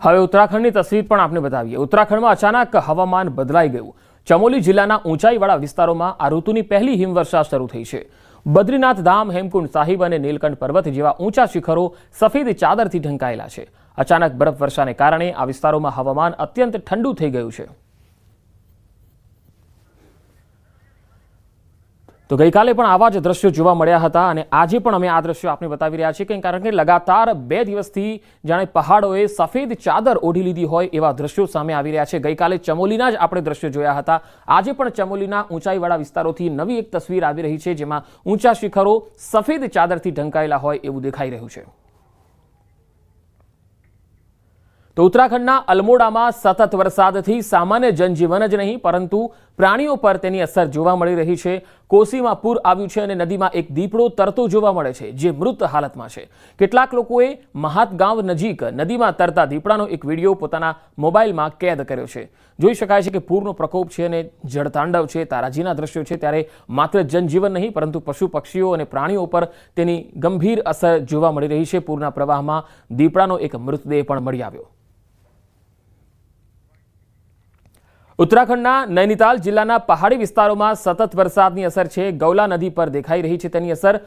હવે ઉત્તરાખંડની તસવીર પણ આપને બતાવીએ। ઉત્તરાખંડમાં અચાનક હવામાન બદલાઈ ગયું। ચમોલી જિલ્લાના ઊંચાઈવાળા વિસ્તારોમાં આ ઋતુની પહેલી હિમવર્ષા શરૂ થઈ છે। બદ્રીનાથ ધામ, હેમકુંડ સાહિબ અને નીલકંઠ પર્વત જેવા ઊંચા શિખરો સફેદ ચાદરથી ઢંકાયેલા છે। અચાનક બરફવર્ષાને કારણે આ વિસ્તારોમાં હવામાન અત્યંત ઠંડુ થઈ ગયું છે। તો ગઈકાલે પણ આવા જ દ્રશ્યો જોવા મળ્યા હતા અને આજે પણ અમે આ દ્રશ્યો આપને બતાવી રહ્યા છીએ કારણ કે લગાતાર 2 દિવસથી જાણે પહાડોએ સફેદ ચાદર ઓઢી લીધી હોય એવા દ્રશ્યો સામે આવી રહ્યા છે। ગઈકાલે ચમોલીના જ આપણે દ્રશ્યો જોયા હતા। આજે પણ ચમોલીના ઊંચાઈવાળા વિસ્તારોથી નવી એક તસવીર આવી રહી છે જેમાં ઊંચા શિખરો સફેદ ચાદરથી ઢંકાયેલા હોય એવું દેખાઈ રહ્યું છે। તો ઉત્તરાખંડના અલ્મોડામાં સતત વરસાદથી સામાન્ય જનજીવન જ નહીં પરંતુ પ્રાણીઓ પર તેની અસર જોવા મળી રહી છે। કોસીમાં પૂર આવ્યું છે અને નદીમાં એક દીપડો તરતો જોવા મળે છે જે મૃત હાલતમાં છે। કેટલાક લોકોએ મહાતગાંવ નજીક નદીમાં તરતા દીપડાનો એક વિડીયો પોતાના મોબાઈલમાં કેદ કર્યો છે। જોઈ શકાય છે કે પૂરનો પ્રકોપ છે અને જળતાંડવ છે, તારાજીના દ્રશ્યો છે ત્યારે માત્ર જનજીવન નહીં પરંતુ પશુ પક્ષીઓ અને પ્રાણીઓ પર તેની ગંભીર અસર જોવા મળી રહી છે। પૂરના પ્રવાહમાં દીપડાનો એક મૃતદેહ પણ મળી આવ્યો। ઉત્તરાખંડના નૈનીતાલ જિલ્લાના પહાડી વિસ્તારોમાં સતત વરસાદની અસર છે। ગૌલા નદી પર દેખાઈ રહી છે તેની અસર।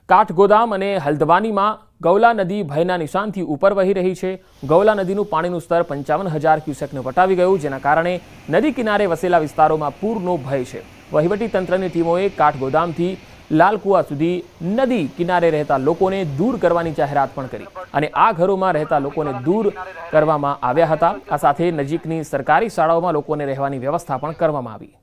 કાઠગોદામ અને હલ્દવાનીમાં ગૌલા નદી ભયના નિશાનથી ઉપર વહી રહી છે। ગૌલા નદીનું પાણીનું સ્તર 55,000 ક્યુસેકને વટાવી ગયું જેના કારણે નદી કિનારે વસેલા વિસ્તારોમાં પૂરનો ભય છે। વહીવટી તંત્રની ટીમોએ કાઠગોદામથી લાલકુવા સુધી નદી કિનારે રહેતા લોકોને દૂર કરવાની જાહેરાત પણ કરી અને આ ઘરોમાં રહેતા લોકોને દૂર કરવામાં આવ્યા હતા। આ સાથે નજીકની સરકારી શાળાઓમાં લોકોને રહેવાની વ્યવસ્થા પણ કરવામાં આવી।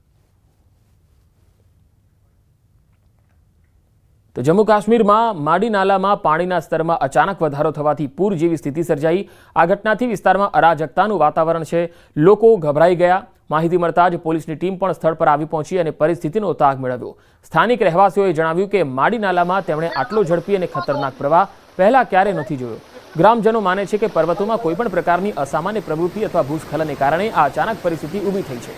તો જમ્મુ કાશ્મીરમાં માડી નાલામાં પાણીના સ્તરમાં અચાનક વધારો થવાથી પૂર જેવી સ્થિતિ સર્જાઈ। આ ઘટનાથી વિસ્તારમાં અરાજકતાનું વાતાવરણ છે। લોકો ગભરાઈ ગયા। માહિતી મળતા જ પોલીસની ટીમ પણ સ્થળ પર આવી પહોંચી અને પરિસ્થિતિનો તાગ મેળવ્યો। સ્થાનિક રહેવાસીઓએ જણાવ્યું કે માડી નાલામાં તેમણે આટલો ઝડપી અને ખતરનાક પ્રવાહ પહેલા ક્યારે નથી જોયો। ગ્રામજનો માને છે કે પર્વતોમાં કોઈપણ પ્રકારની અસામાન્ય પ્રવૃત્તિ અથવા ભૂસ્ખલનને કારણે આ અચાનક પરિસ્થિતિ ઊભી થઈ છે।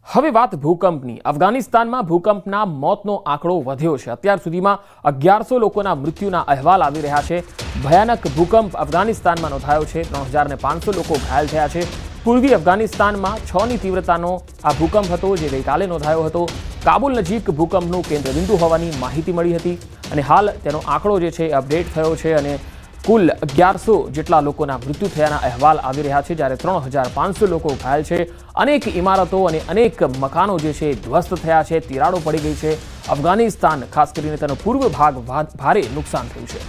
હવે વાત ભૂકંપની। અફઘાનિસ્તાનમાં ભૂકંપના મોતનો આંકડો વધ્યો છે। અત્યાર સુધીમાં 1100 લોકોના મૃત્યુના અહેવાલ આવી રહ્યા છે। ભયાનક ભૂકંપ અફઘાનિસ્તાનમાં નોંધાયો છે। 3500 લોકો ઘાયલ થયા છે। પૂર્વી અફઘાનિસ્તાનમાં 6ની તીવ્રતાનો આ ભૂકંપ હતો જે ગઈકાલે નોંધાયો હતો। કાબુલ નજીક ભૂકંપનું કેન્દ્રબિંદુ હોવાની માહિતી મળી હતી અને હાલ તેનો આંકડો જે છે અપડેટ થયો છે અને કુલ 1100 જેટલા લોકોના મૃત્યુ થયાના અહેવાલ આવી રહ્યા છે જ્યારે 3500 લોકો ઘાયલ છે। અનેક ઇમારતો અને અનેક મકાનો જે છે ધ્વસ્ત થયા છે, તિરાડો પડી ગઈ છે। અફઘાનિસ્તાન ખાસ કરીને તેનો પૂર્વ ભાગ ભારે નુકસાન થયું છે।